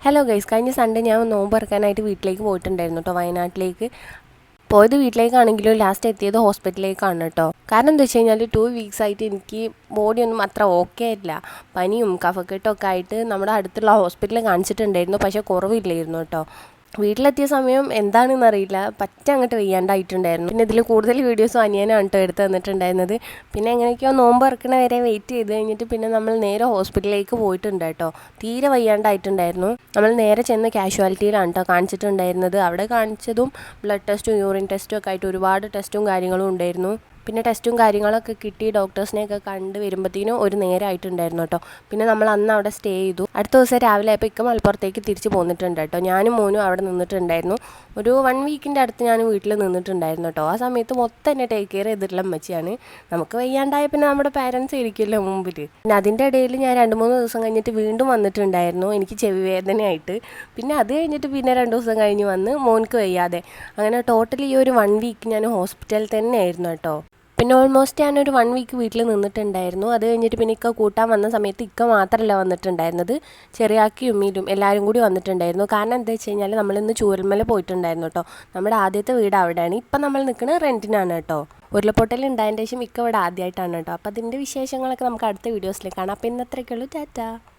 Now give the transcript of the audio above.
Hello guys, കഴിഞ്ഞ Sunday ഞാൻ നോമ്പ് തുറക്കാനായിട്ട് വീട്ടിലേക്ക് പോയിട്ടുണ്ടായിരുന്നു കേട്ടോ, വയനാട്ടിലേക്ക്. പോയത് വീട്ടിലേക്കാണെങ്കിലും ലാസ്റ്റ് എത്തിയത് ഹോസ്പിറ്റലിലേക്കാണ് കേട്ടോ. കാരണം എന്താ വെച്ച് കഴിഞ്ഞാൽ 2 വീക്സ് ആയിട്ട് എനിക്ക് ബോഡിയൊന്നും അത്ര ഓക്കെ ആയിട്ടില്ല. പനിയും കഫക്കെട്ടും ഒക്കെ ആയിട്ട് നമ്മുടെ അടുത്തുള്ള ഹോസ്പിറ്റലിൽ കാണിച്ചിട്ടുണ്ടായിരുന്നു, പക്ഷേ കുറവില്ലായിരുന്നു കേട്ടോ. വീട്ടിലെത്തിയ സമയം എന്താണെന്നറിയില്ല, അങ്ങോട്ട് വയ്യാണ്ടായിട്ടുണ്ടായിരുന്നു. പിന്നെ ഇതിൽ കൂടുതൽ വീഡിയോസും അനിയനാണ് കേട്ടോ എടുത്ത് തന്നിട്ടുണ്ടായിരുന്നത്. പിന്നെ എങ്ങനെയൊക്കെയോ നോമ്പ് ഇറക്കണ വരെ വെയിറ്റ് ചെയ്ത് കഴിഞ്ഞിട്ട് പിന്നെ നമ്മൾ നേരെ ഹോസ്പിറ്റലിലേക്ക് പോയിട്ടുണ്ട് കേട്ടോ. തീരെ വയ്യാണ്ടായിട്ടുണ്ടായിരുന്നു. നമ്മൾ നേരെ ചെന്ന് കാഷ്വാലിറ്റിയിലാണ് കേട്ടോ കാണിച്ചിട്ടുണ്ടായിരുന്നത്. അവിടെ കാണിച്ചതും ബ്ലഡ് ടെസ്റ്റും യൂറിൻ ടെസ്റ്റും ഒക്കെ ആയിട്ട് ഒരുപാട് ടെസ്റ്റും കാര്യങ്ങളും ഉണ്ടായിരുന്നു. പിന്നെ ടെസ്റ്റും കാര്യങ്ങളൊക്കെ കിട്ടി ഡോക്ടേഴ്സിനെയൊക്കെ കണ്ട് വരുമ്പോഴത്തേനും ഒരു നേരമായിട്ടുണ്ടായിരുന്നു കേട്ടോ. പിന്നെ നമ്മൾ അന്ന് അവിടെ സ്റ്റേ ചെയ്തു. അടുത്ത ദിവസം രാവിലെ ആയപ്പോൾ ഇക്ക മലപ്പുറത്തേക്ക് തിരിച്ച് പോന്നിട്ടുണ്ട് കേട്ടോ. ഞാനും മോനും അവിടെ നിന്നിട്ടുണ്ടായിരുന്നു. ഒരു 1 വീക്കിൻ്റെ അടുത്ത് ഞാൻ വീട്ടിൽ നിന്നിട്ടുണ്ടായിരുന്നു കേട്ടോ. ആ സമയത്ത് മൊത്തം എന്നെ ടേക്ക് കെയർ ചെയ്തിട്ടുള്ള അമ്മച്ചിയാണ്. നമുക്ക് വയ്യാണ്ടായ പിന്നെ നമ്മുടെ പാരൻസ് ഇരിക്കില്ല മുമ്പിൽ. പിന്നെ അതിൻ്റെ ഇടയിൽ ഞാൻ 2-3 ദിവസം കഴിഞ്ഞിട്ട് വീണ്ടും വന്നിട്ടുണ്ടായിരുന്നു, എനിക്ക് ചെവി വേദനയായിട്ട്. പിന്നെ അത് കഴിഞ്ഞിട്ട് പിന്നെ 2 ദിവസം കഴിഞ്ഞ് വന്ന് മോൻക്ക് വയ്യാതെ. അങ്ങനെ ടോട്ടലി ഈ ഒരു 1 വീക്ക് ഞാൻ ഹോസ്പിറ്റലിൽ തന്നെ ആയിരുന്നു കേട്ടോ. പിന്നെ ഓൾമോസ്റ്റ് ഞാനൊരു 1 വീക്ക് വീട്ടിൽ നിന്നിട്ടുണ്ടായിരുന്നു. അത് കഴിഞ്ഞിട്ട് പിന്നെ ഇക്ക കൂട്ടാൻ വന്ന സമയത്ത് ഇക്ക മാത്രമല്ല വന്നിട്ടുണ്ടായിരുന്നത്, ചെറിയാക്കിയും ഉമ്മീലും എല്ലാവരും കൂടി വന്നിട്ടുണ്ടായിരുന്നു. കാരണം എന്താ വെച്ച് കഴിഞ്ഞാൽ നമ്മളിന്ന് ചൂരൽമല പോയിട്ടുണ്ടായിരുന്നു കേട്ടോ. നമ്മുടെ ആദ്യത്തെ വീട് അവിടെയാണ്. ഇപ്പം നമ്മൾ നിൽക്കുന്നത് റെൻറ്റിനാണ് കേട്ടോ. ഉരുളപ്പൊട്ടൽ ഉണ്ടായതിൻ്റെ ശേഷം ഇക്ക ഇവിടെ ആദ്യമായിട്ടാണ് കേട്ടോ. അപ്പോൾ അതിൻ്റെ വിശേഷങ്ങളൊക്കെ നമുക്ക് അടുത്ത വീഡിയോസിൽ കാണാം. അപ്പോൾ ഇന്നത്രയൊക്കെയുള്ളൂ. ടാറ്റാ.